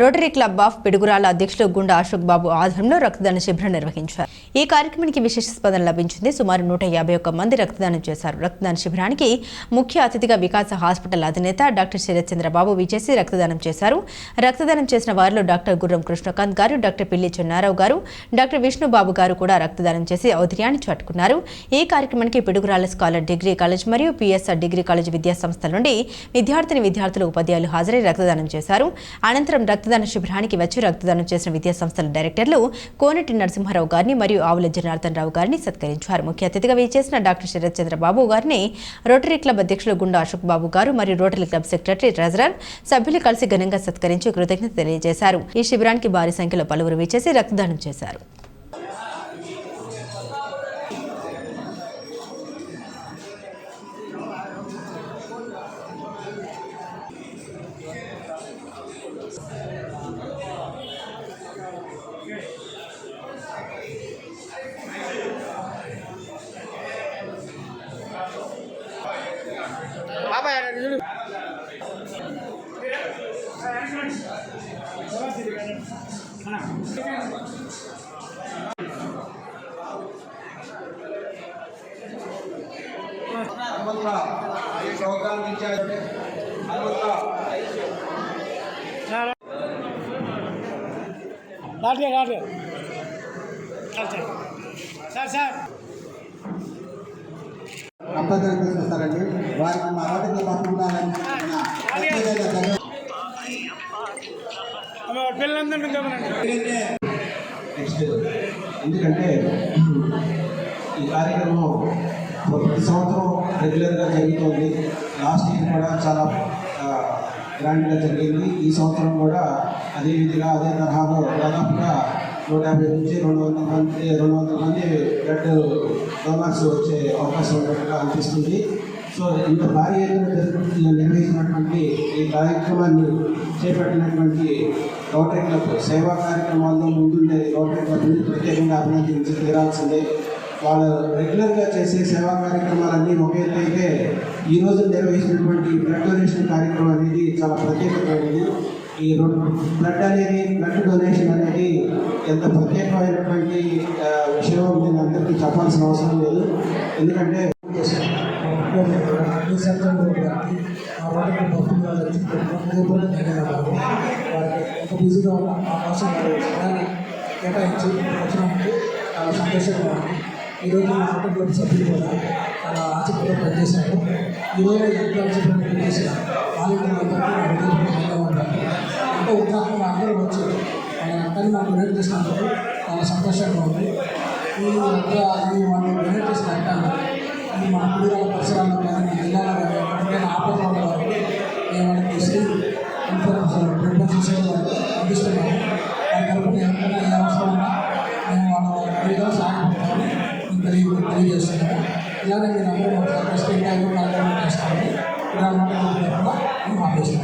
Rotary club of Piduguralla అధ్యక్షులు గుండా అశోక్ బాబు ఆధ్వర్యంలో రక్తదాన శిబిరం నిర్వహించారు. ఈ కార్యక్రమానికి విశేష స్పందన లభించింది. సుమారు 151 మంది రక్తదానం చేశారు. రక్తదాన శిబిరానికి ముఖ్య అతిథిగా వికాస హాస్పిటల్ అధినేత డాక్టర్ శరత్ చంద్రబాబు విచేసి రక్తదానం చేశారు. రక్తదానం చేసిన వారిలో డాక్టర్ గుర్రం కృష్ణకాంత్ గారు, డాక్టర్ పిల్లి చెన్నారావు గారు, డాక్టర్ విష్ణుబాబు గారు కూడా రక్తదానం చేసి ఔదార్యాన్ని చాటుకున్నారు. ఈ కార్యక్రమానికి పిడుగురాల స్కాలర్ డిగ్రీ కాలేజ్ మరియు పిఎస్ఆర్ డిగ్రీ కాలేజ్ విద్యా సంస్థల నుండి విద్యార్థులు ఉపాధ్యాయులు హాజరై రక్తదానం చేశారు. అనంతరం రక్తదాన శిబిరానికి వచ్చి రక్తదానం చేసిన విద్యా సంస్థల డైరెక్టర్లు కోనటి నరసింహారావు గారిని మరియు ఆవుల జనార్దన్ రావు గారిని సత్కరించారు. ముఖ్య అతిథిగా విచ్చేసిన డాక్టర్ శరత్ చంద్రబాబు గారిని రోటరీ క్లబ్ అధ్యక్షులు గుండా అశోక్ బాబు గారు మరియు రోటరీ క్లబ్ సెక్రటరీ ట్రెజరర్ సభ్యులు కలిసి ఘనంగా సత్కరించి కృతజ్ఞత తెలియజేశారు. ఈ శిబిరానికి భారీ సంఖ్యలో పలువురు విచ్చేసి రక్తదానం చేశారు. కంపల్సరీ చూస్తారండి. వారికి మా రోడ్డు పట్టుకుంటారని ఎందుకంటే ఈ కార్యక్రమం ప్రతి సంవత్సరం రెగ్యులర్గా జరుగుతుంది. లాస్ట్ ఇయర్ కూడా చాలా గ్రాండ్గా జరిగింది. ఈ సంవత్సరం కూడా అదే విధిగా అదే తరహాలో దాదాపుగా 150 నుంచి 200 మంది బ్లడ్ డోనర్స్ వచ్చే అవకాశం ఉన్నట్టుగా అనిపిస్తుంది. సో ఇంత భారీ ఎత్తున నిర్వహించినటువంటి ఈ కార్యక్రమాన్ని చేపట్టినటువంటి రోటరీ క్లబ్ సేవా కార్యక్రమాల్లో ముందుండే రోటరీ క్లబ్ని ప్రత్యేకంగా అభినందించి తీరాల్సిందే. వాళ్ళు రెగ్యులర్గా చేసే సేవా కార్యక్రమాలన్నీ ఒక ఎత్తు అయితే ఈరోజు నిర్వహించినటువంటి బ్లడ్ డొనేషన్ కార్యక్రమం అనేది చాలా ప్రత్యేకమైనది. ఈ బ్లడ్ డొనేషన్ అనేది ఎంత ప్రత్యేకమైనటువంటి విషయం నేను అందరికీ చెప్పాల్సిన అవసరం లేదు. ఎందుకంటే ఎంత బిజీగా ఉన్న అవకాశం కేటాయించి వచ్చినందుకు చాలా సంతోషంగా ఉంది. ఈరోజు మా రోటరీ క్లబ్ సభ్యులు కూడా చాలా ఆసక్తిగా పనిచేశారు. ఈరోజు క్లబ్ సభ్యులు పనిచేసిన వాళ్ళందరికీ ఉంటారు. ఎంతో ఉత్సాహంగా అందరూ వచ్చి వాళ్ళందరినీ మాకు డొనేట్ చేసినందుకు చాలా సంతోషంగా ఉంది. వాళ్ళు డొనేట్ చేసిన రక్తాన్ని ఈ మా పిల్లల పరిసరాల్లో కానీ జిల్లాలో కానీ ఎక్కడికైనా ఆపద వారికి మేము వాళ్ళకి శ్రీ ఇన్సూరెన్స్ ప్రిఫరెన్స్ అందిస్తున్నాము. దాని తరఫున ఎవరికైనా ఏ అవసరం ఉన్నా మేము వాళ్ళ ఫ్రీగా సహాయపడతామని మేము తెలియజేస్తున్నాము. ఇలాగే మీరు అందరూ సక్సెస్ఫుల్గా కార్యక్రమం చేస్తామని ఇలా మేము ఆపేస్తాం.